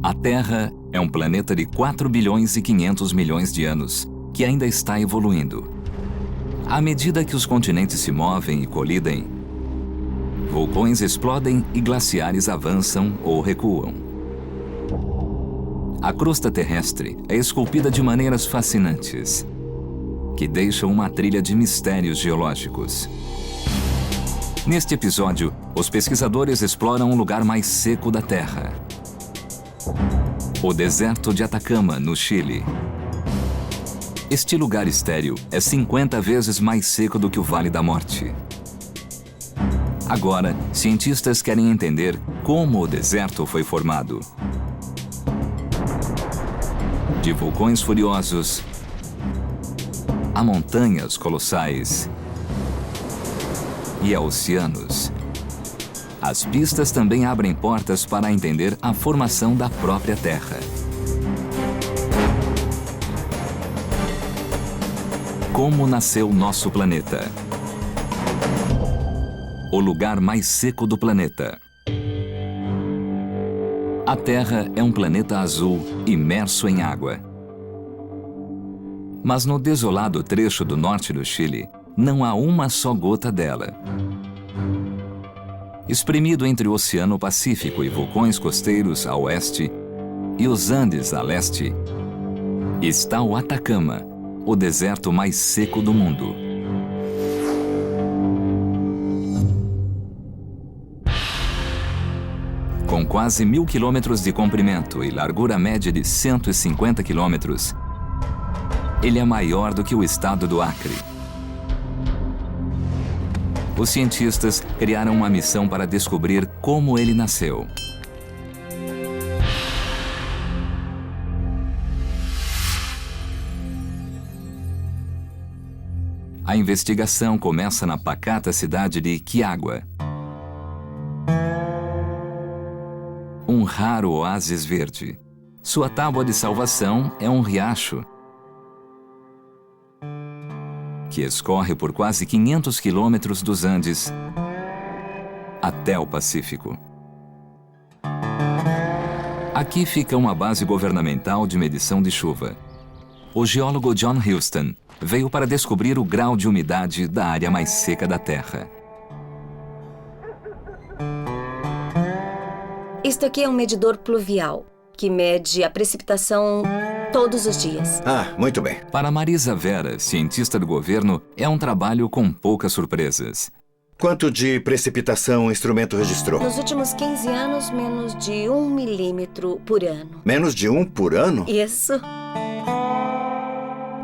A Terra é um planeta de 4 bilhões e 500 milhões de anos, que ainda está evoluindo. À medida que os continentes se movem e colidem, vulcões explodem e glaciares avançam ou recuam. A crosta terrestre é esculpida de maneiras fascinantes, que deixam uma trilha de mistérios geológicos. Neste episódio, os pesquisadores exploram um lugar mais seco da Terra: o deserto de Atacama, no Chile. Este lugar estéril é 50 vezes mais seco do que o Vale da Morte. Agora, cientistas querem entender como o deserto foi formado. De vulcões furiosos a montanhas colossais e a oceanos, as pistas também abrem portas para entender a formação da própria Terra. Como nasceu nosso planeta? O lugar mais seco do planeta. A Terra é um planeta azul, imerso em água. Mas no desolado trecho do norte do Chile, não há uma só gota dela. Espremido entre o Oceano Pacífico e vulcões costeiros a oeste e os Andes a leste, está o Atacama, o deserto mais seco do mundo. Com quase 1.000 quilômetros de comprimento e largura média de 150 quilômetros, ele é maior do que o estado do Acre. Os cientistas criaram uma missão para descobrir como ele nasceu. A investigação começa na pacata cidade de Quiagua, um raro oásis verde. Sua tábua de salvação é um riacho que escorre por quase 500 quilômetros dos Andes até o Pacífico. Aqui fica uma base governamental de medição de chuva. O geólogo John Houston veio para descobrir o grau de umidade da área mais seca da Terra. Isto aqui é um medidor pluvial, que mede a precipitação todos os dias. Ah, muito bem. Para Marisa Vera, cientista do governo, é um trabalho com poucas surpresas. Quanto de precipitação o instrumento registrou? Nos últimos 15 anos, menos de 1 milímetro por ano. Menos de 1 por ano? Isso.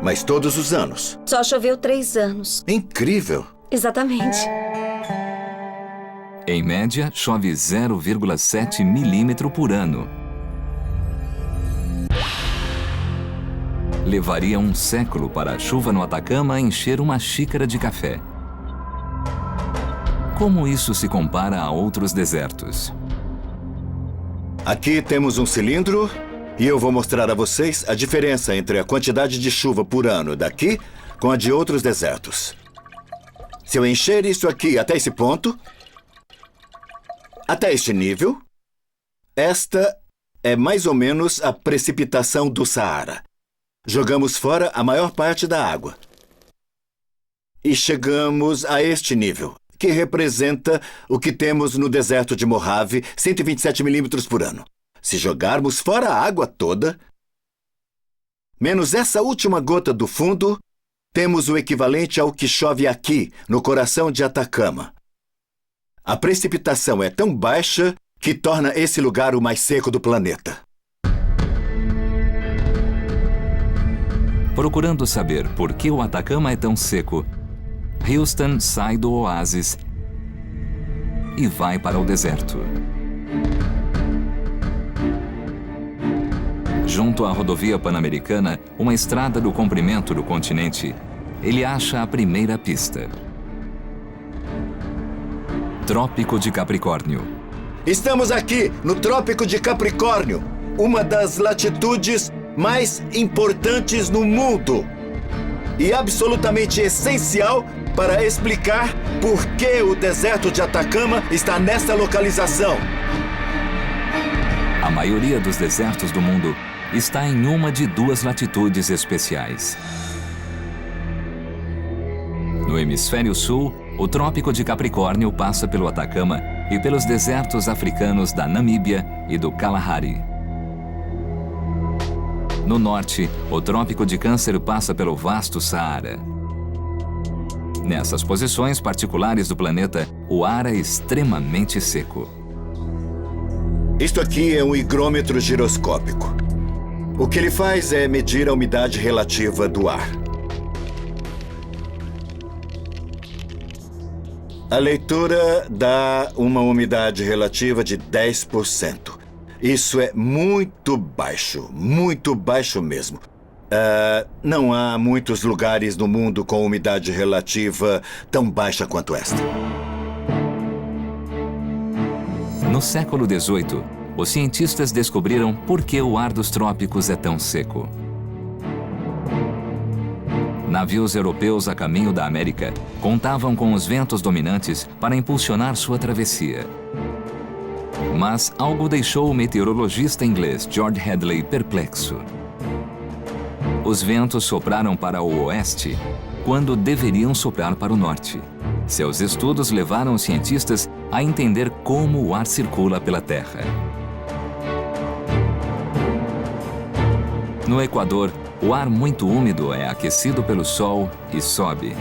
Mas todos os anos? Só choveu 3 anos. Incrível. Exatamente. Em média, chove 0,7 milímetro por ano. Levaria um século para a chuva no Atacama encher uma xícara de café. Como isso se compara a outros desertos? Aqui temos um cilindro e eu vou mostrar a vocês a diferença entre a quantidade de chuva por ano daqui com a de outros desertos. Se eu encher isso aqui até esse ponto, até este nível, esta é mais ou menos a precipitação do Saara. Jogamos fora a maior parte da água. E chegamos a este nível, que representa o que temos no deserto de Mojave, 127 milímetros por ano. Se jogarmos fora a água toda, menos essa última gota do fundo, temos o equivalente ao que chove aqui, no coração de Atacama. A precipitação é tão baixa que torna esse lugar o mais seco do planeta. Procurando saber por que o Atacama é tão seco, Houston sai do oásis e vai para o deserto. Junto à rodovia Pan-Americana, uma estrada do comprimento do continente, ele acha a primeira pista. Trópico de Capricórnio. Estamos aqui, no Trópico de Capricórnio, uma das latitudes mais importantes no mundo e absolutamente essencial para explicar por que o deserto de Atacama está nessa localização. A maioria dos desertos do mundo está em uma de duas latitudes especiais. No hemisfério sul, o Trópico de Capricórnio passa pelo Atacama e pelos desertos africanos da Namíbia e do Kalahari. No norte, o Trópico de Câncer passa pelo vasto Saara. Nessas posições particulares do planeta, o ar é extremamente seco. Isto aqui é um higrômetro giroscópico. O que ele faz é medir a umidade relativa do ar. A leitura dá uma umidade relativa de 10%. Isso é muito baixo mesmo. Não há muitos lugares no mundo com umidade relativa tão baixa quanto esta. No século XVIII, os cientistas descobriram por que o ar dos trópicos é tão seco. Navios europeus a caminho da América contavam com os ventos dominantes para impulsionar sua travessia. Mas algo deixou o meteorologista inglês George Hadley perplexo. Os ventos sopraram para o oeste, quando deveriam soprar para o norte. Seus estudos levaram os cientistas a entender como o ar circula pela Terra. No Equador, o ar muito úmido é aquecido pelo Sol e sobe.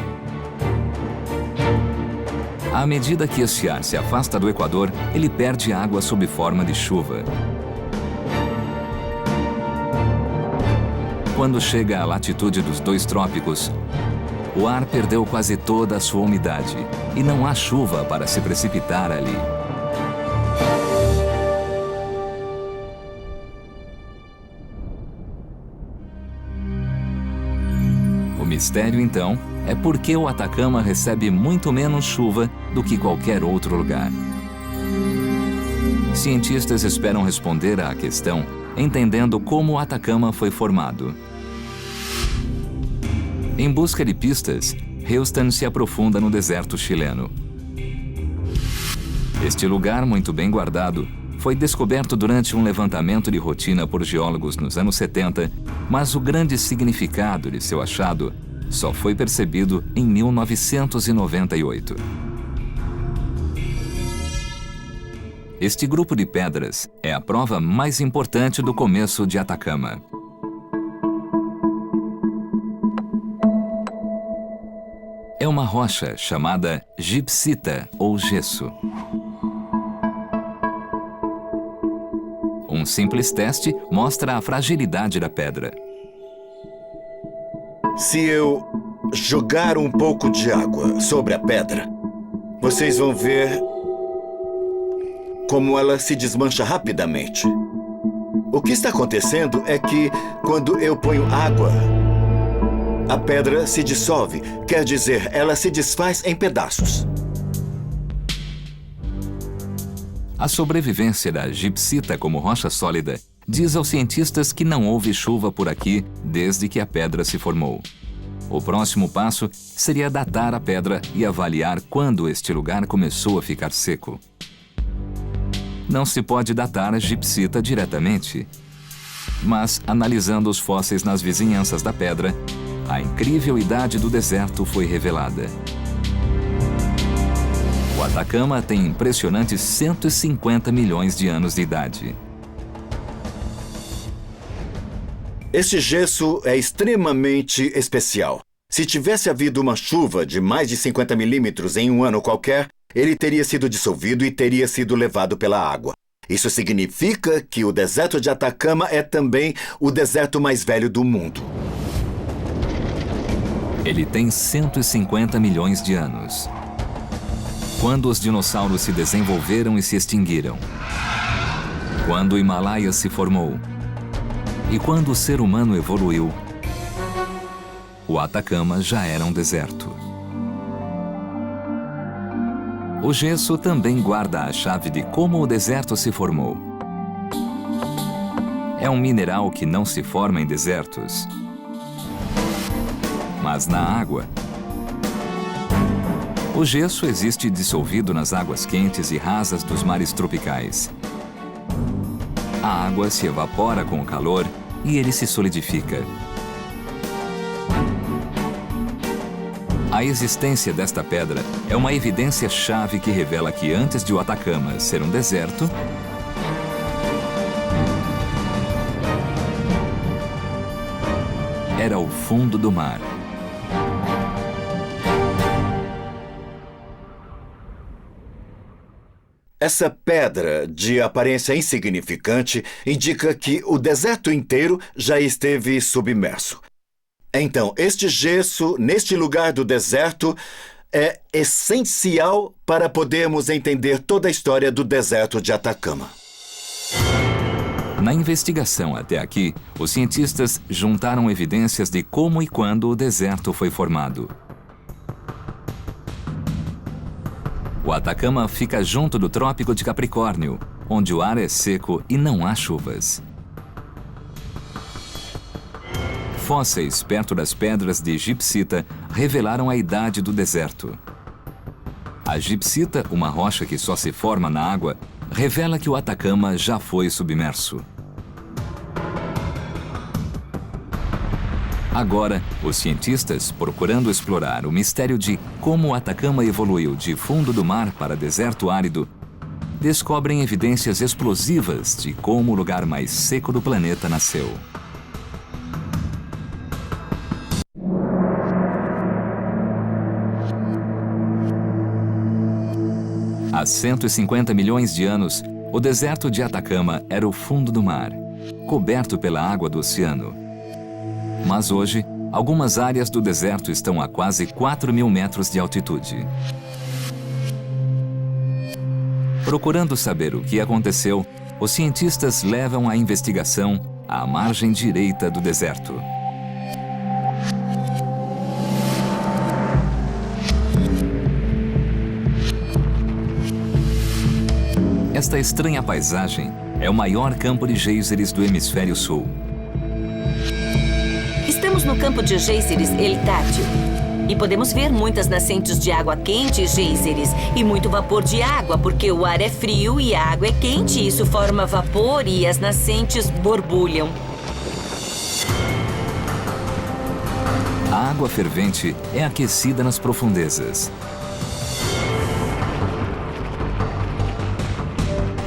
À medida que este ar se afasta do Equador, ele perde água sob forma de chuva. Quando chega à latitude dos dois trópicos, o ar perdeu quase toda a sua umidade e não há chuva para se precipitar ali. O mistério, então, é por que o Atacama recebe muito menos chuva do que qualquer outro lugar. Cientistas esperam responder à questão entendendo como o Atacama foi formado. Em busca de pistas, Houston se aprofunda no deserto chileno. Este lugar, muito bem guardado, foi descoberto durante um levantamento de rotina por geólogos nos anos 70, mas o grande significado de seu achado só foi percebido em 1998. Este grupo de pedras é a prova mais importante do começo de Atacama. É uma rocha chamada gipsita ou gesso. Um simples teste mostra a fragilidade da pedra. Se eu jogar um pouco de água sobre a pedra, vocês vão ver como ela se desmancha rapidamente. O que está acontecendo é que, quando eu ponho água, a pedra se dissolve, quer dizer, ela se desfaz em pedaços. A sobrevivência da gipsita como rocha sólida diz aos cientistas que não houve chuva por aqui desde que a pedra se formou. O próximo passo seria datar a pedra e avaliar quando este lugar começou a ficar seco. Não se pode datar a gipsita diretamente, mas, analisando os fósseis nas vizinhanças da pedra, a incrível idade do deserto foi revelada. O Atacama tem impressionantes 150 milhões de anos de idade. Este gesso é extremamente especial. Se tivesse havido uma chuva de mais de 50 milímetros em um ano qualquer, ele teria sido dissolvido e teria sido levado pela água. Isso significa que o deserto de Atacama é também o deserto mais velho do mundo. Ele tem 150 milhões de anos. Quando os dinossauros se desenvolveram e se extinguiram. Quando o Himalaia se formou. E quando o ser humano evoluiu, o Atacama já era um deserto. O gesso também guarda a chave de como o deserto se formou. É um mineral que não se forma em desertos, mas na água. O gesso existe dissolvido nas águas quentes e rasas dos mares tropicais. a água se evapora com o calor e ele se solidifica. A existência desta pedra é uma evidência-chave que revela que antes de o Atacama ser um deserto, era o fundo do mar. Essa pedra, de aparência insignificante, indica que o deserto inteiro já esteve submerso. Então, este gesso, neste lugar do deserto, é essencial para podermos entender toda a história do deserto de Atacama. Na investigação até aqui, os cientistas juntaram evidências de como e quando o deserto foi formado. O Atacama fica junto do Trópico de Capricórnio, onde o ar é seco e não há chuvas. Fósseis perto das pedras de gipsita revelaram a idade do deserto. A gipsita, uma rocha que só se forma na água, revela que o Atacama já foi submerso. Agora, os cientistas, procurando explorar o mistério de como o Atacama evoluiu de fundo do mar para deserto árido, descobrem evidências explosivas de como o lugar mais seco do planeta nasceu. Há 150 milhões de anos, o deserto de Atacama era o fundo do mar, coberto pela água do oceano. Mas hoje, algumas áreas do deserto estão a quase 4.000 metros de altitude. Procurando saber o que aconteceu, os cientistas levam a investigação à margem direita do deserto. Esta estranha paisagem é o maior campo de géiseres do hemisfério sul. Estamos no campo de géiseres Eltátil e podemos ver muitas nascentes de água quente e géiseres e muito vapor de água, porque o ar é frio e a água é quente e isso forma vapor e as nascentes borbulham. A água fervente é aquecida nas profundezas.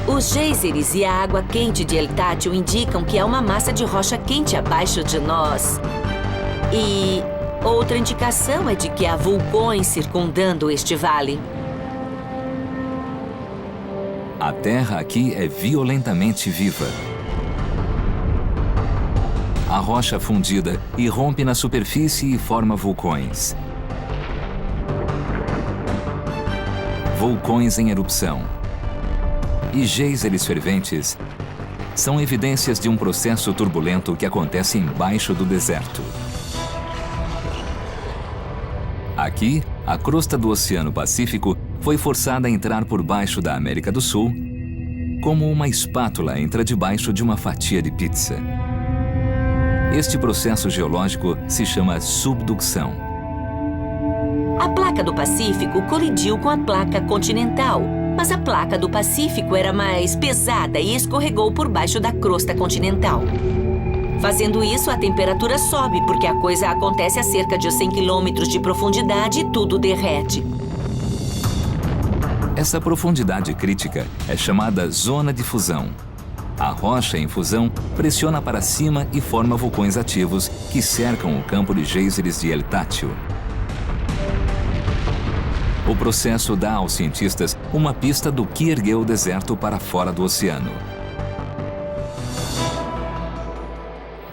Os géiseres e a água quente de Eltátil indicam que há uma massa de rocha quente abaixo de nós. E outra indicação é de que há vulcões circundando este vale. A terra aqui é violentamente viva. A rocha fundida irrompe na superfície e forma vulcões. Vulcões em erupção e géiseres ferventes são evidências de um processo turbulento que acontece embaixo do deserto. Aqui, a crosta do Oceano Pacífico foi forçada a entrar por baixo da América do Sul, como uma espátula entra debaixo de uma fatia de pizza. Este processo geológico se chama subducção. A placa do Pacífico colidiu com a placa continental, mas a placa do Pacífico era mais pesada e escorregou por baixo da crosta continental. Fazendo isso, a temperatura sobe, porque a coisa acontece a cerca de 100 quilômetros de profundidade e tudo derrete. Essa profundidade crítica é chamada zona de fusão. A rocha em fusão pressiona para cima e forma vulcões ativos que cercam o campo de géiseres de Eltátil. O processo dá aos cientistas uma pista do que ergueu o deserto para fora do oceano.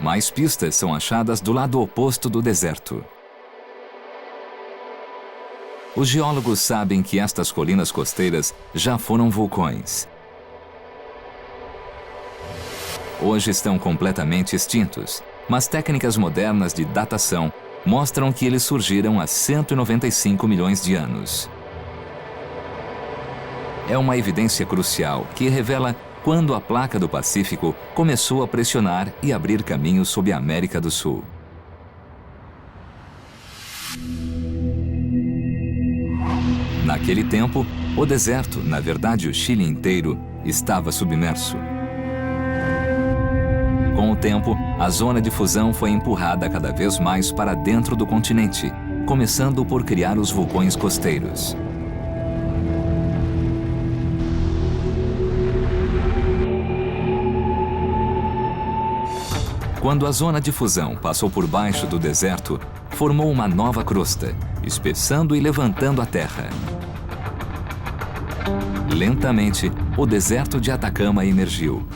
Mais pistas são achadas do lado oposto do deserto. Os geólogos sabem que estas colinas costeiras já foram vulcões. Hoje estão completamente extintos, mas técnicas modernas de datação mostram que eles surgiram há 195 milhões de anos. É uma evidência crucial que revela quando a placa do Pacífico começou a pressionar e abrir caminho sob a América do Sul. Naquele tempo, o deserto, na verdade o Chile inteiro, estava submerso. Com o tempo, a zona de fusão foi empurrada cada vez mais para dentro do continente, começando por criar os vulcões costeiros. Quando a zona de fusão passou por baixo do deserto, formou uma nova crosta, espessando e levantando a terra. Lentamente, o deserto de Atacama emergiu.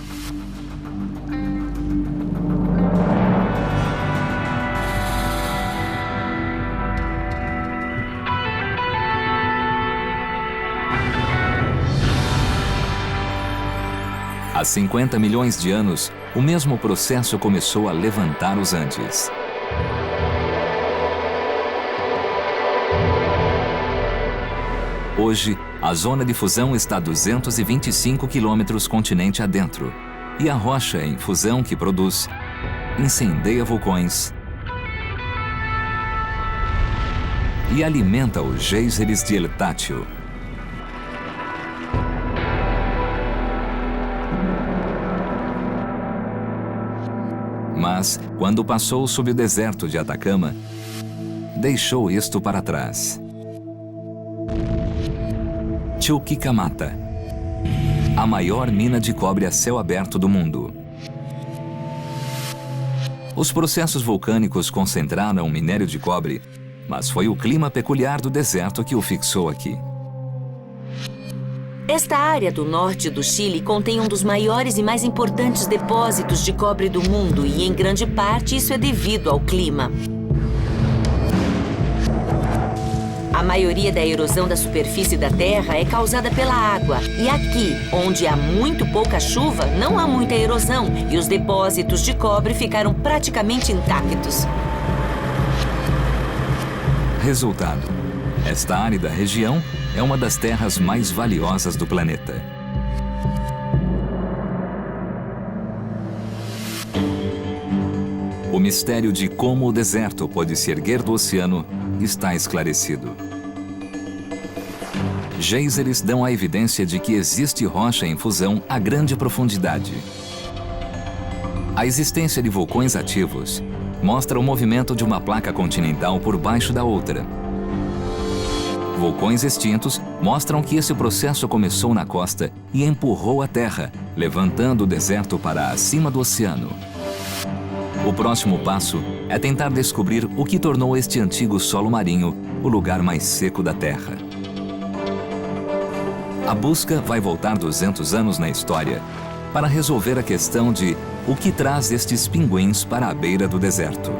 Há 50 milhões de anos, o mesmo processo começou a levantar os Andes. Hoje, a zona de fusão está 225 quilômetros continente adentro, e a rocha em fusão que produz incendeia vulcões e alimenta os géiseres de El Tátil. Mas, quando passou sob o deserto de Atacama, deixou isto para trás. Chuquicamata, a maior mina de cobre a céu aberto do mundo. Os processos vulcânicos concentraram o minério de cobre, mas foi o clima peculiar do deserto que o fixou aqui. Esta área do norte do Chile contém um dos maiores e mais importantes depósitos de cobre do mundo e, em grande parte, isso é devido ao clima. A maioria da erosão da superfície da Terra é causada pela água. E aqui, onde há muito pouca chuva, não há muita erosão e os depósitos de cobre ficaram praticamente intactos. Resultado: esta árida região é uma das terras mais valiosas do planeta. O mistério de como o deserto pode se erguer do oceano está esclarecido. Géiseres dão a evidência de que existe rocha em fusão a grande profundidade. A existência de vulcões ativos mostra o movimento de uma placa continental por baixo da outra. Vulcões extintos mostram que esse processo começou na costa e empurrou a terra, levantando o deserto para acima do oceano. O próximo passo é tentar descobrir o que tornou este antigo solo marinho o lugar mais seco da Terra. A busca vai voltar 200 anos na história para resolver a questão de o que traz estes pinguins para a beira do deserto.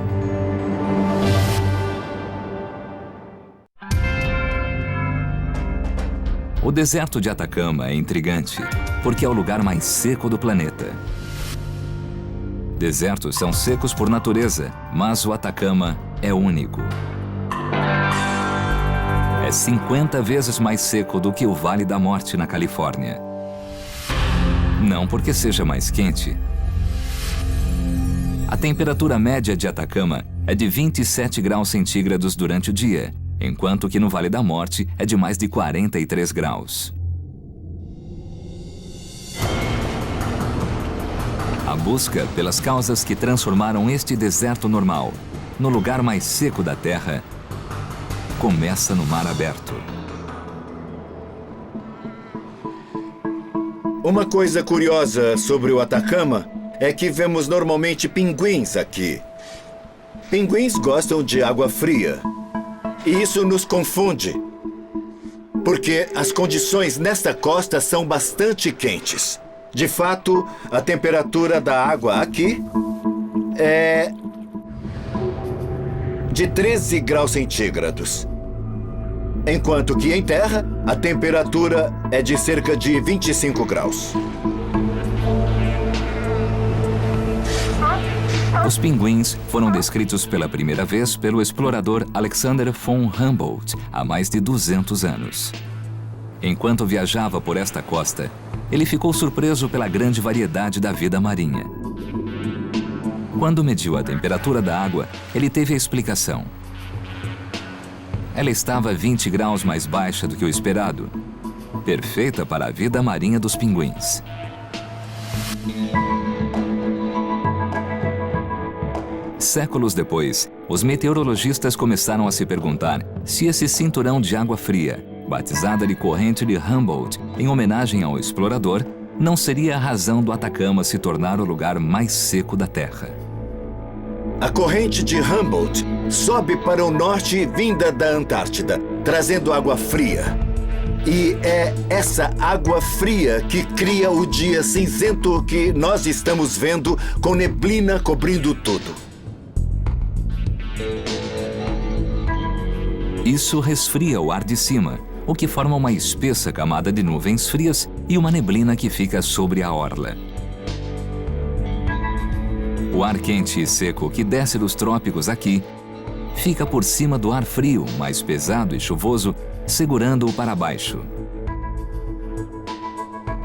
O deserto de Atacama é intrigante, porque é o lugar mais seco do planeta. Desertos são secos por natureza, mas o Atacama é único. É 50 vezes mais seco do que o Vale da Morte na Califórnia. Não porque seja mais quente. A temperatura média de Atacama é de 27 graus centígrados durante o dia, enquanto que no Vale da Morte é de mais de 43 graus. A busca pelas causas que transformaram este deserto normal no lugar mais seco da Terra começa no mar aberto. Uma coisa curiosa sobre o Atacama é que vemos normalmente pinguins aqui. Pinguins gostam de água fria. E isso nos confunde, porque as condições nesta costa são bastante quentes. De fato, a temperatura da água aqui é de 13 graus centígrados. Enquanto que em terra, a temperatura é de cerca de 25 graus. Os pinguins foram descritos pela primeira vez pelo explorador Alexander von Humboldt há mais de 200 anos. Enquanto viajava por esta costa, ele ficou surpreso pela grande variedade da vida marinha. Quando mediu a temperatura da água, ele teve a explicação. Ela estava 20 graus mais baixa do que o esperado, perfeita para a vida marinha dos pinguins. Séculos depois, os meteorologistas começaram a se perguntar se esse cinturão de água fria, batizada de corrente de Humboldt em homenagem ao explorador, não seria a razão do Atacama se tornar o lugar mais seco da Terra. A corrente de Humboldt sobe para o norte vinda da Antártida, trazendo água fria. E é essa água fria que cria o dia cinzento que nós estamos vendo, com neblina cobrindo tudo. Isso resfria o ar de cima, o que forma uma espessa camada de nuvens frias e uma neblina que fica sobre a orla. O ar quente e seco que desce dos trópicos aqui fica por cima do ar frio, mais pesado e chuvoso, segurando-o para baixo.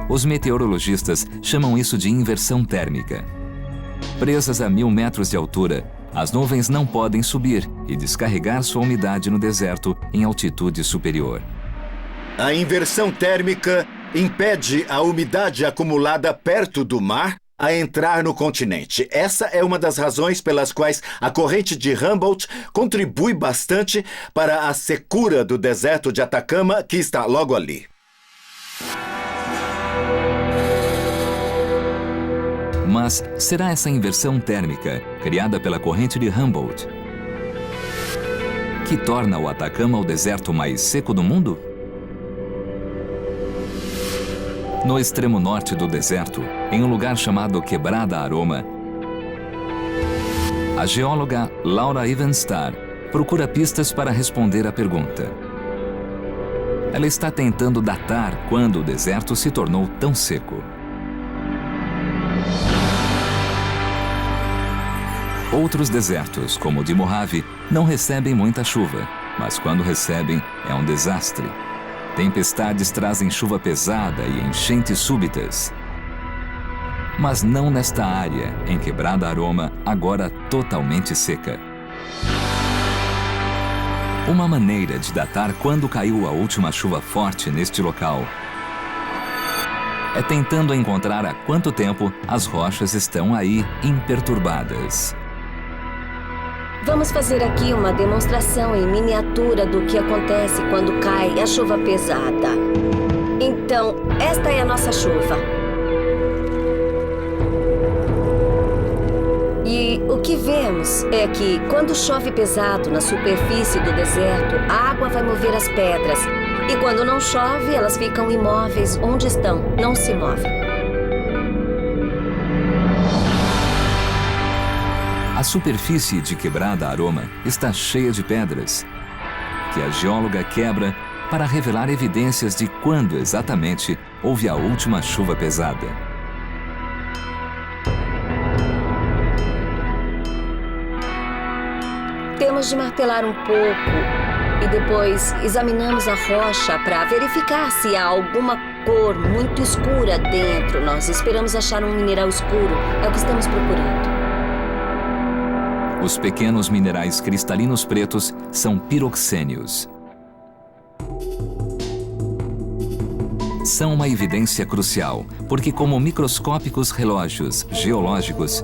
Os meteorologistas chamam isso de inversão térmica. Presas a 1000 metros de altura, as nuvens não podem subir e descarregar sua umidade no deserto em altitude superior. A inversão térmica impede a umidade acumulada perto do mar a entrar no continente. Essa é uma das razões pelas quais a corrente de Humboldt contribui bastante para a secura do deserto de Atacama, que está logo ali. Mas será essa inversão térmica, criada pela corrente de Humboldt, que torna o Atacama o deserto mais seco do mundo? No extremo norte do deserto, em um lugar chamado Quebrada Aroma, a geóloga Laura Evenstar procura pistas para responder à pergunta. Ela está tentando datar quando o deserto se tornou tão seco. Outros desertos, como o de Mojave, não recebem muita chuva, mas quando recebem, é um desastre. Tempestades trazem chuva pesada e enchentes súbitas. Mas não nesta área, em Quebrada Aroma, agora totalmente seca. Uma maneira de datar quando caiu a última chuva forte neste local é tentando encontrar há quanto tempo as rochas estão aí imperturbadas. Vamos fazer aqui uma demonstração em miniatura do que acontece quando cai a chuva pesada. Então, esta é a nossa chuva. E o que vemos é que, quando chove pesado na superfície do deserto, a água vai mover as pedras. E quando não chove, elas ficam imóveis onde estão, não se movem. A superfície de Quebrada Aroma está cheia de pedras, que a geóloga quebra para revelar evidências de quando exatamente houve a última chuva pesada. Temos de martelar um pouco e depois examinamos a rocha para verificar se há alguma cor muito escura dentro. Nós esperamos achar um mineral escuro, é o que estamos procurando. Os pequenos minerais cristalinos pretos são piroxênios. São uma evidência crucial, porque como microscópicos relógios geológicos,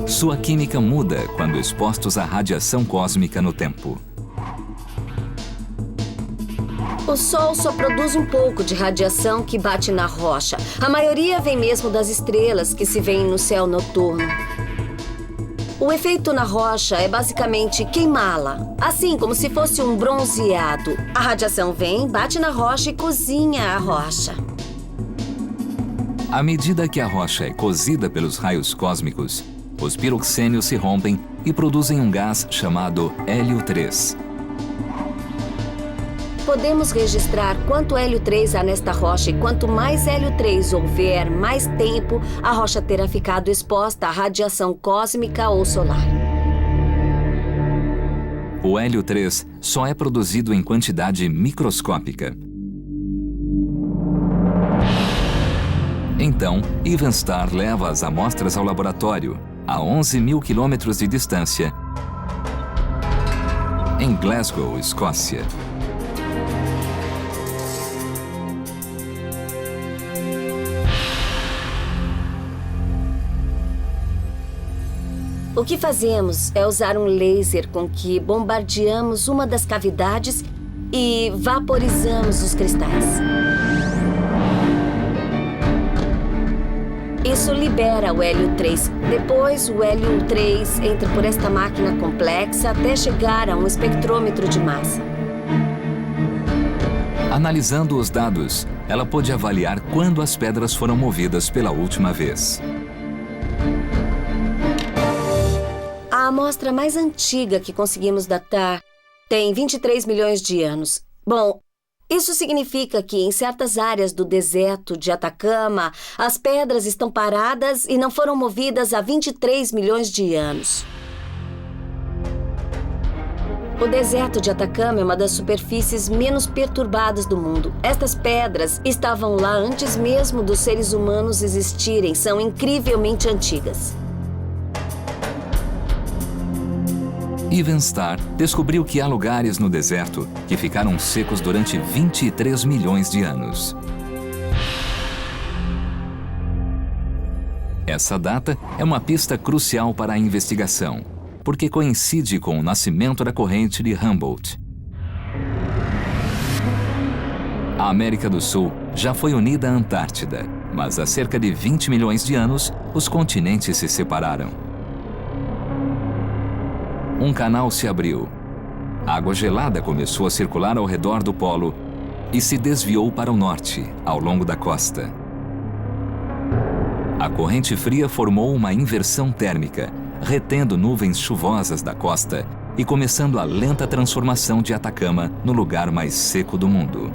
sua química muda quando expostos à radiação cósmica no tempo. O Sol só produz um pouco de radiação que bate na rocha. A maioria vem mesmo das estrelas que se veem no céu noturno. O efeito na rocha é basicamente queimá-la, assim como se fosse um bronzeado. A radiação vem, bate na rocha e cozinha a rocha. À medida que a rocha é cozida pelos raios cósmicos, os piroxênios se rompem e produzem um gás chamado hélio 3. Podemos registrar quanto hélio 3 há nesta rocha e quanto mais hélio 3 houver, mais tempo a rocha terá ficado exposta à radiação cósmica ou solar. O hélio 3 só é produzido em quantidade microscópica. Então, Evenstar leva as amostras ao laboratório, a 11.000 quilômetros de distância, em Glasgow, Escócia. O que fazemos é usar um laser com que bombardeamos uma das cavidades e vaporizamos os cristais. Isso libera o hélio 3. Depois, o hélio 3 entra por esta máquina complexa até chegar a um espectrômetro de massa. Analisando os dados, ela pôde avaliar quando as pedras foram movidas pela última vez. A amostra mais antiga que conseguimos datar tem 23 milhões de anos. Bom, isso significa que em certas áreas do deserto de Atacama, as pedras estão paradas e não foram movidas há 23 milhões de anos. O deserto de Atacama é uma das superfícies menos perturbadas do mundo. Estas pedras estavam lá antes mesmo dos seres humanos existirem. São incrivelmente antigas. Evan Starr descobriu que há lugares no deserto que ficaram secos durante 23 milhões de anos. Essa data é uma pista crucial para a investigação, porque coincide com o nascimento da corrente de Humboldt. A América do Sul já foi unida à Antártida, mas há cerca de 20 milhões de anos, os continentes se separaram. Um canal se abriu. A água gelada começou a circular ao redor do polo e se desviou para o norte, ao longo da costa. A corrente fria formou uma inversão térmica, retendo nuvens chuvosas da costa e começando a lenta transformação de Atacama no lugar mais seco do mundo.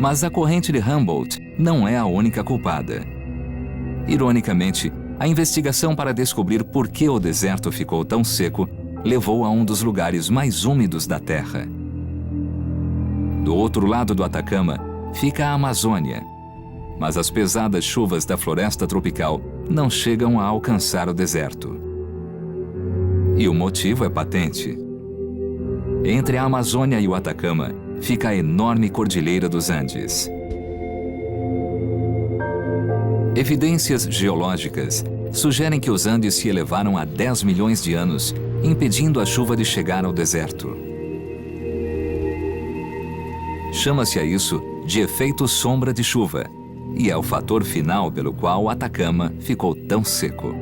Mas a corrente de Humboldt não é a única culpada. Ironicamente, a investigação para descobrir por que o deserto ficou tão seco levou a um dos lugares mais úmidos da Terra. Do outro lado do Atacama fica a Amazônia, mas as pesadas chuvas da floresta tropical não chegam a alcançar o deserto. E o motivo é patente. Entre a Amazônia e o Atacama fica a enorme Cordilheira dos Andes. Evidências geológicas sugerem que os Andes se elevaram há 10 milhões de anos, impedindo a chuva de chegar ao deserto. Chama-se a isso de efeito sombra de chuva, e é o fator final pelo qual o Atacama ficou tão seco.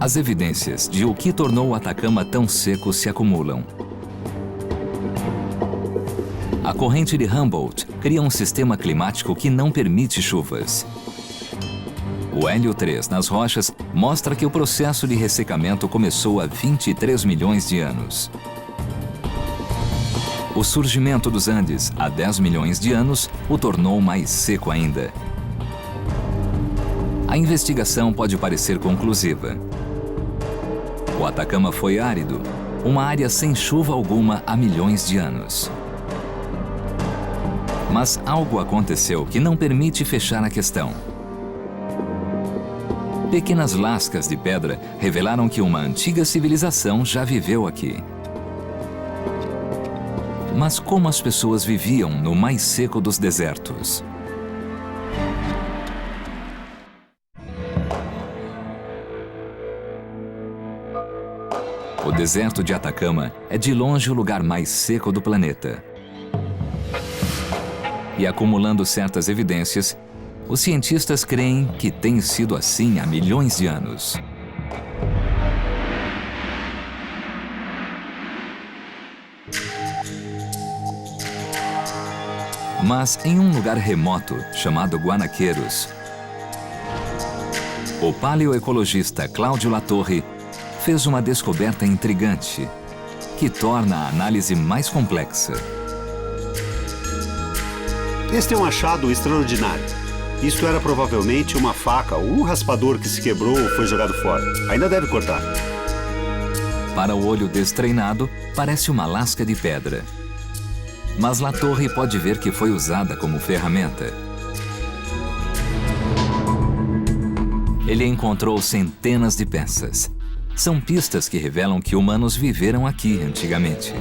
As evidências de o que tornou o Atacama tão seco se acumulam. A corrente de Humboldt cria um sistema climático que não permite chuvas. O hélio 3 nas rochas mostra que o processo de ressecamento começou há 23 milhões de anos. O surgimento dos Andes há 10 milhões de anos o tornou mais seco ainda. A investigação pode parecer conclusiva. O Atacama foi árido, uma área sem chuva alguma há milhões de anos. Mas algo aconteceu que não permite fechar a questão. Pequenas lascas de pedra revelaram que uma antiga civilização já viveu aqui. Mas como as pessoas viviam no mais seco dos desertos? O deserto de Atacama é de longe o lugar mais seco do planeta. E acumulando certas evidências, os cientistas creem que tem sido assim há milhões de anos. Mas em um lugar remoto chamado Guanaqueiros, o paleoecologista Cláudio Latorre fez uma descoberta intrigante, que torna a análise mais complexa. Este é um achado extraordinário. Isto era provavelmente uma faca ou um raspador que se quebrou ou foi jogado fora. Ainda deve cortar. Para o olho destreinado, parece uma lasca de pedra. Mas Latorre pode ver que foi usada como ferramenta. Ele encontrou centenas de peças. são pistas que revelam que humanos viveram aqui antigamente.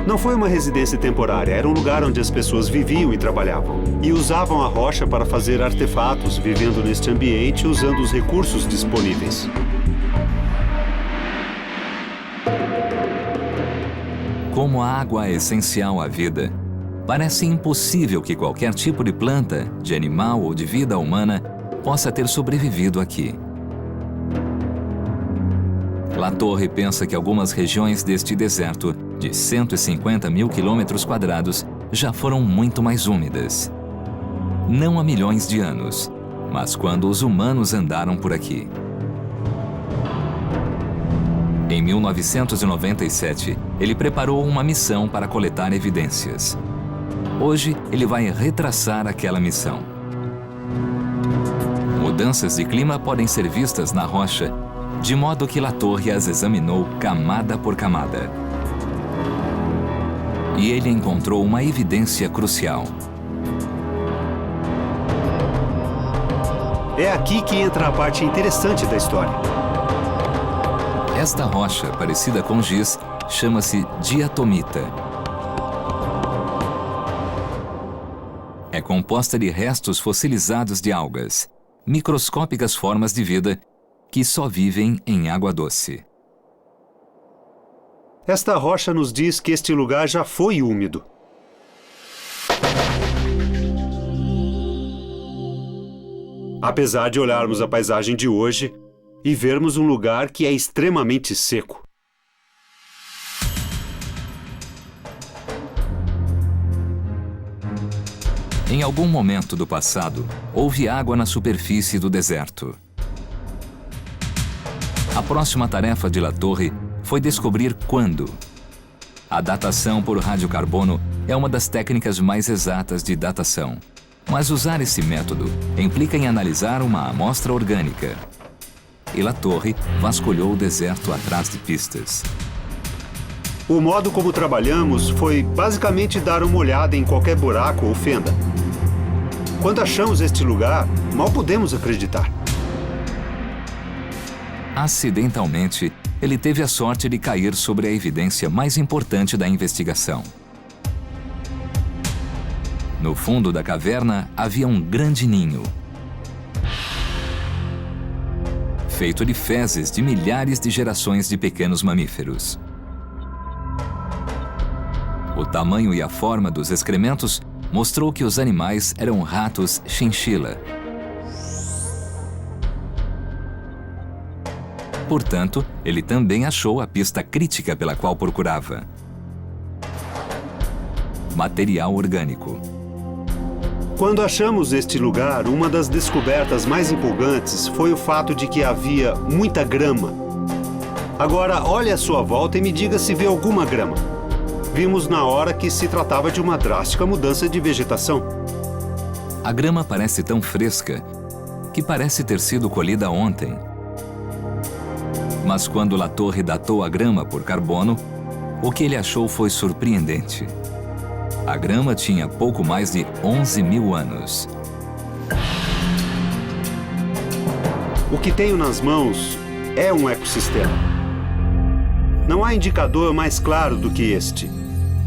Não foi uma residência temporária, era um lugar onde as pessoas viviam e trabalhavam. E usavam a rocha para fazer artefatos, vivendo neste ambiente usando os recursos disponíveis. Como a água é essencial à vida, parece impossível que qualquer tipo de planta, de animal ou de vida humana possa ter sobrevivido aqui. Latorre pensa que algumas regiões deste deserto, de 150 mil quilômetros quadrados, já foram muito mais úmidas. Não há milhões de anos, mas quando os humanos andaram por aqui. Em 1997, ele preparou uma missão para coletar evidências. Hoje, ele vai retraçar aquela missão. Mudanças de clima podem ser vistas na rocha, de modo que Latorre as examinou camada por camada. E ele encontrou uma evidência crucial. É aqui que entra a parte interessante da história. Esta rocha, parecida com giz, chama-se diatomita. É composta de restos fossilizados de algas, microscópicas formas de vida que só vivem em água doce. Esta rocha nos diz que este lugar já foi úmido. Apesar de olharmos a paisagem de hoje e vermos um lugar que é extremamente seco. Em algum momento do passado, houve água na superfície do deserto. A próxima tarefa de Latorre foi descobrir quando. A datação por radiocarbono é uma das técnicas mais exatas de datação. Mas usar esse método implica em analisar uma amostra orgânica. E Latorre vasculhou o deserto atrás de pistas. O modo como trabalhamos foi basicamente dar uma olhada em qualquer buraco ou fenda. Quando achamos este lugar, mal podemos acreditar. Acidentalmente, ele teve a sorte de cair sobre a evidência mais importante da investigação. No fundo da caverna havia um grande ninho, feito de fezes de milhares de gerações de pequenos mamíferos. O tamanho e a forma dos excrementos mostrou que os animais eram ratos chinchila. Portanto, ele também achou a pista crítica pela qual procurava: material orgânico. Quando achamos este lugar, uma das descobertas mais empolgantes foi o fato de que havia muita grama. Agora, olhe à sua volta e me diga se vê alguma grama. Vimos na hora que se tratava de uma drástica mudança de vegetação. A grama parece tão fresca que parece ter sido colhida ontem. Mas quando Latorre datou a grama por carbono, o que ele achou foi surpreendente. A grama tinha pouco mais de 11 mil anos. O que tenho nas mãos é um ecossistema. Não há indicador mais claro do que este.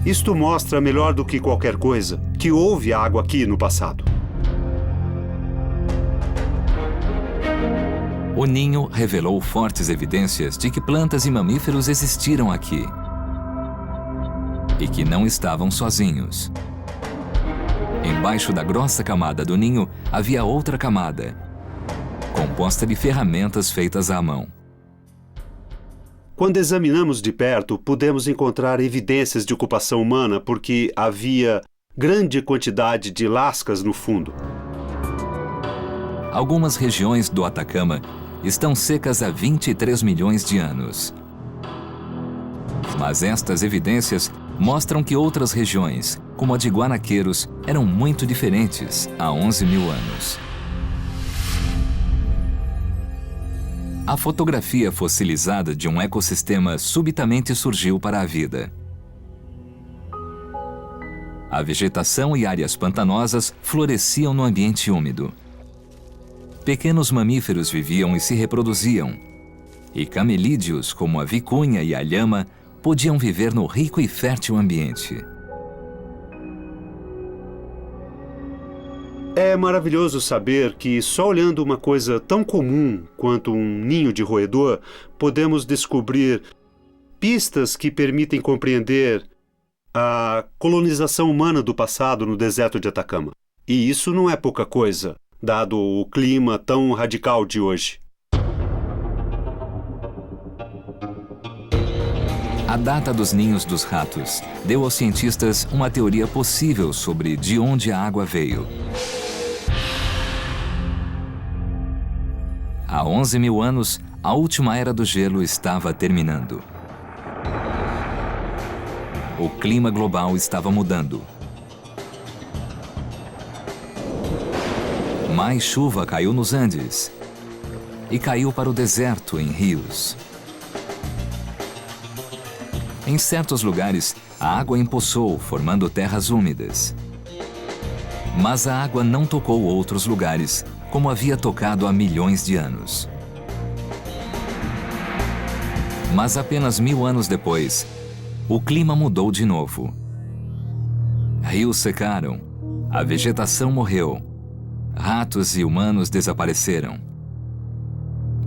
Isto mostra melhor do que qualquer coisa que houve água aqui no passado. O ninho revelou fortes evidências de que plantas e mamíferos existiram aqui. E que não estavam sozinhos. Embaixo da grossa camada do ninho havia outra camada, composta de ferramentas feitas à mão. Quando examinamos de perto, pudemos encontrar evidências de ocupação humana porque havia grande quantidade de lascas no fundo. Algumas regiões do Atacama estão secas há 23 milhões de anos. Mas estas evidências mostram que outras regiões, como a de Guanaqueiros, eram muito diferentes há 11 mil anos. A fotografia fossilizada de um ecossistema subitamente surgiu para a vida. A vegetação e áreas pantanosas floresciam no ambiente úmido. pequenos mamíferos viviam e se reproduziam. E camelídeos, como a vicunha e a lhama, podiam viver no rico e fértil ambiente. É maravilhoso saber que, só olhando uma coisa tão comum quanto um ninho de roedor, podemos descobrir pistas que permitem compreender a colonização humana do passado no deserto de Atacama. E isso não é pouca coisa, dado o clima tão radical de hoje. A data dos ninhos dos ratos deu aos cientistas uma teoria possível sobre de onde a água veio. Há 11 mil anos, a última era do gelo estava terminando. O clima global estava mudando. Mais chuva caiu nos Andes e caiu para o deserto em rios. Em certos lugares, a água empoçou, formando terras úmidas. Mas a água não tocou outros lugares, como havia tocado há milhões de anos. Mas apenas 1000 anos depois, o clima mudou de novo. Rios secaram, a vegetação morreu, ratos e humanos desapareceram.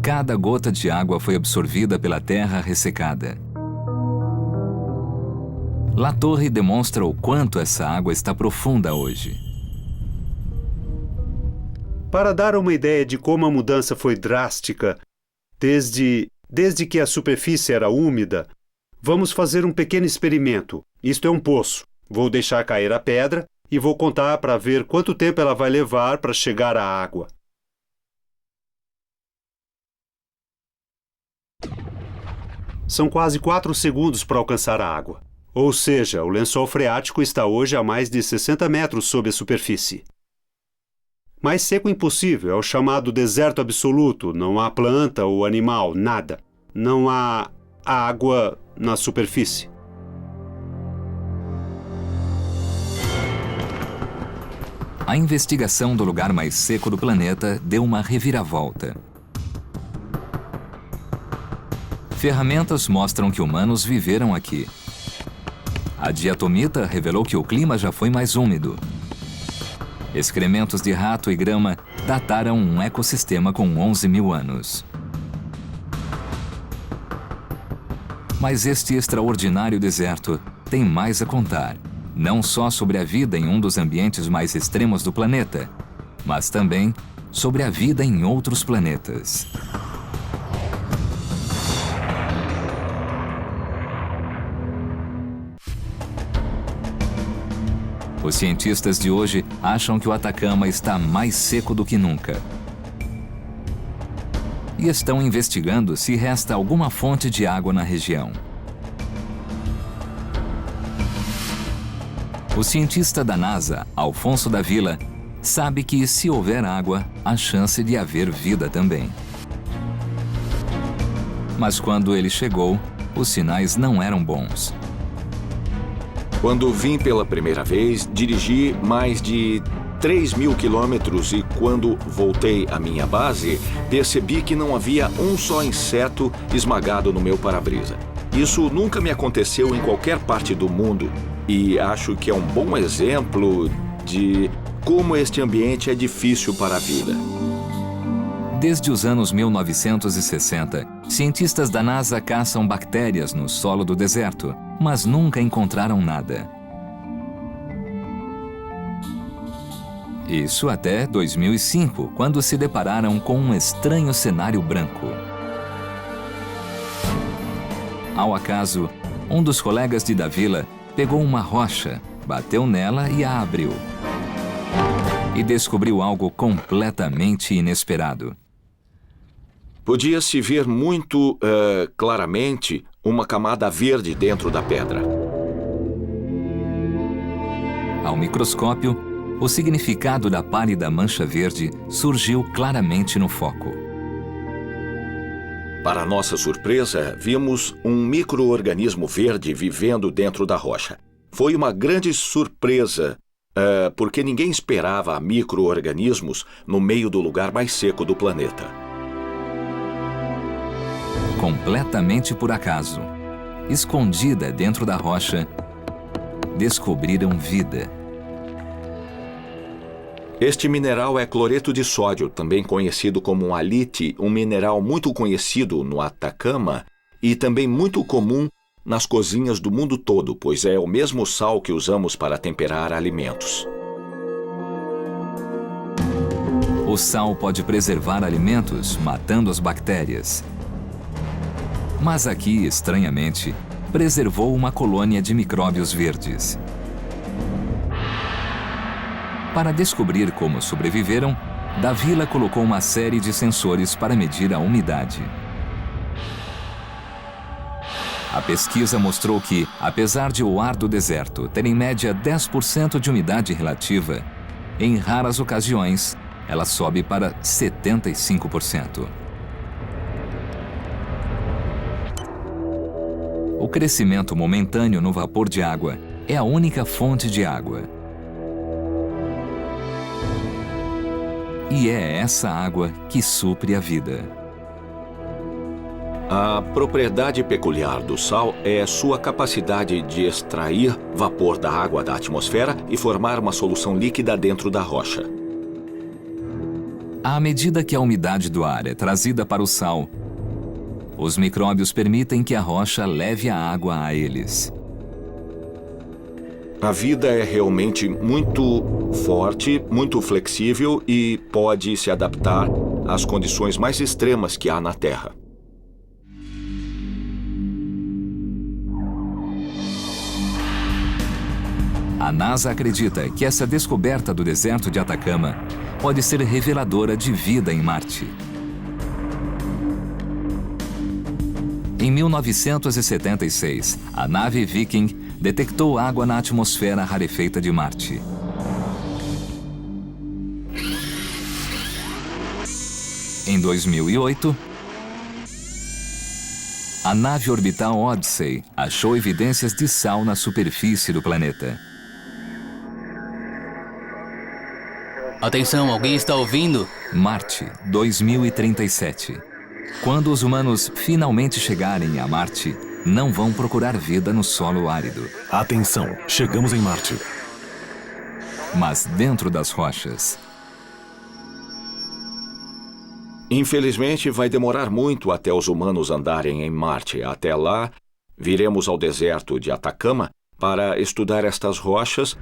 Cada gota de água foi absorvida pela terra ressecada. La Torre demonstra o quanto essa água está profunda hoje. Para dar uma ideia de como a mudança foi drástica, desde que a superfície era úmida, vamos fazer um pequeno experimento. Isto é um poço. Vou deixar cair a pedra e vou contar para ver quanto tempo ela vai levar para chegar à água. São quase 4 segundos para alcançar a água. Ou seja, o lençol freático está hoje a mais de 60 metros sob a superfície. Mais seco impossível, é o chamado deserto absoluto. Não há planta ou animal, nada. Não há água na superfície. A investigação do lugar mais seco do planeta deu uma reviravolta. Ferramentas mostram que humanos viveram aqui. A diatomita revelou que o clima já foi mais úmido. Excrementos de rato e grama dataram um ecossistema com 11 mil anos. Mas este extraordinário deserto tem mais a contar, não só sobre a vida em um dos ambientes mais extremos do planeta, mas também sobre a vida em outros planetas. Os cientistas de hoje acham que o Atacama está mais seco do que nunca. E estão investigando se resta alguma fonte de água na região. O cientista da NASA, Alfonso da Vila, sabe que se houver água, há chance de haver vida também. Mas quando ele chegou, os sinais não eram bons. Quando vim pela primeira vez, dirigi mais de 3.000 quilômetros e quando voltei à minha base, percebi que não havia um só inseto esmagado no meu para-brisa. Isso nunca me aconteceu em qualquer parte do mundo e acho que é um bom exemplo de como este ambiente é difícil para a vida. Desde os anos 1960, cientistas da NASA caçam bactérias no solo do deserto, mas nunca encontraram nada. Isso até 2005, quando se depararam com um estranho cenário branco. Ao acaso, um dos colegas de da Vila pegou uma rocha, bateu nela e a abriu. E descobriu algo completamente inesperado. Podia-se ver muito claramente uma camada verde dentro da pedra. Ao microscópio, o significado da pálida mancha verde surgiu claramente no foco. Para nossa surpresa, vimos um micro-organismo verde vivendo dentro da rocha. Foi uma grande surpresa porque ninguém esperava micro-organismos no meio do lugar mais seco do planeta. Completamente por acaso, escondida dentro da rocha, descobriram vida. Este mineral é cloreto de sódio, também conhecido como halite, um mineral muito conhecido no Atacama e também muito comum nas cozinhas do mundo todo, pois é o mesmo sal que usamos para temperar alimentos. O sal pode preservar alimentos, matando as bactérias. Mas aqui, estranhamente, preservou uma colônia de micróbios verdes. Para descobrir como sobreviveram, Davila colocou uma série de sensores para medir a umidade. A pesquisa mostrou que, apesar de o ar do deserto ter em média 10% de umidade relativa, em raras ocasiões, ela sobe para 75%. O crescimento momentâneo no vapor de água é a única fonte de água. E é essa água que supre a vida. A propriedade peculiar do sal é sua capacidade de extrair vapor da água da atmosfera e formar uma solução líquida dentro da rocha. À medida que a umidade do ar é trazida para o sal, os micróbios permitem que a rocha leve a água a eles. A vida é realmente muito forte, muito flexível e pode se adaptar às condições mais extremas que há na Terra. A NASA acredita que essa descoberta do deserto de Atacama pode ser reveladora de vida em Marte. Em 1976, a nave Viking detectou água na atmosfera rarefeita de Marte. Em 2008, a nave orbital Odyssey achou evidências de sal na superfície do planeta. Atenção, alguém está ouvindo? Marte, 2037. Quando os humanos finalmente chegarem a Marte, não vão procurar vida no solo árido. Atenção, chegamos em Marte. Mas dentro das rochas. Infelizmente, vai demorar muito até os humanos andarem em Marte. Até lá, viremos ao deserto de Atacama para estudar estas rochas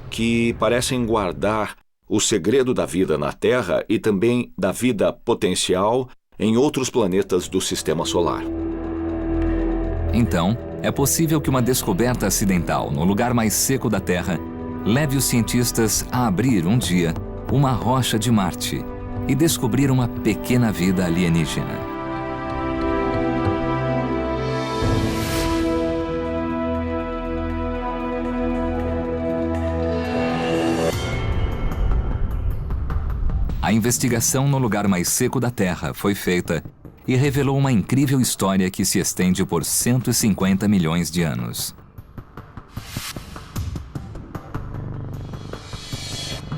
que parecem guardar o segredo da vida na Terra e também da vida potencial em outros planetas do Sistema Solar. Então, é possível que uma descoberta acidental no lugar mais seco da Terra leve os cientistas a abrir um dia uma rocha de Marte e descobrir uma pequena vida alienígena. A investigação no lugar mais seco da Terra foi feita e revelou uma incrível história que se estende por 150 milhões de anos.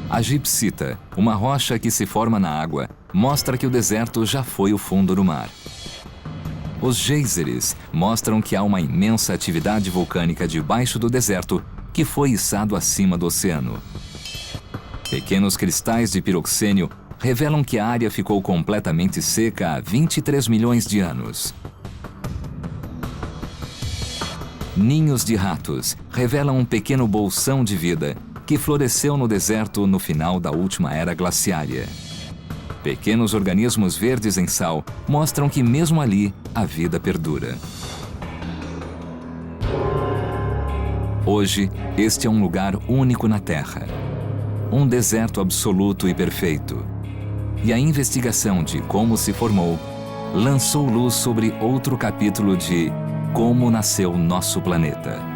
A gipsita, uma rocha que se forma na água, mostra que o deserto já foi o fundo do mar. Os geysers mostram que há uma imensa atividade vulcânica debaixo do deserto que foi içado acima do oceano. Pequenos cristais de piroxênio revelam que a área ficou completamente seca há 23 milhões de anos. Ninhos de ratos revelam um pequeno bolsão de vida que floresceu no deserto no final da última era glaciária. Pequenos organismos verdes em sal mostram que mesmo ali a vida perdura. Hoje, este é um lugar único na Terra. Um deserto absoluto e perfeito. E a investigação de como se formou lançou luz sobre outro capítulo de como nasceu nosso planeta.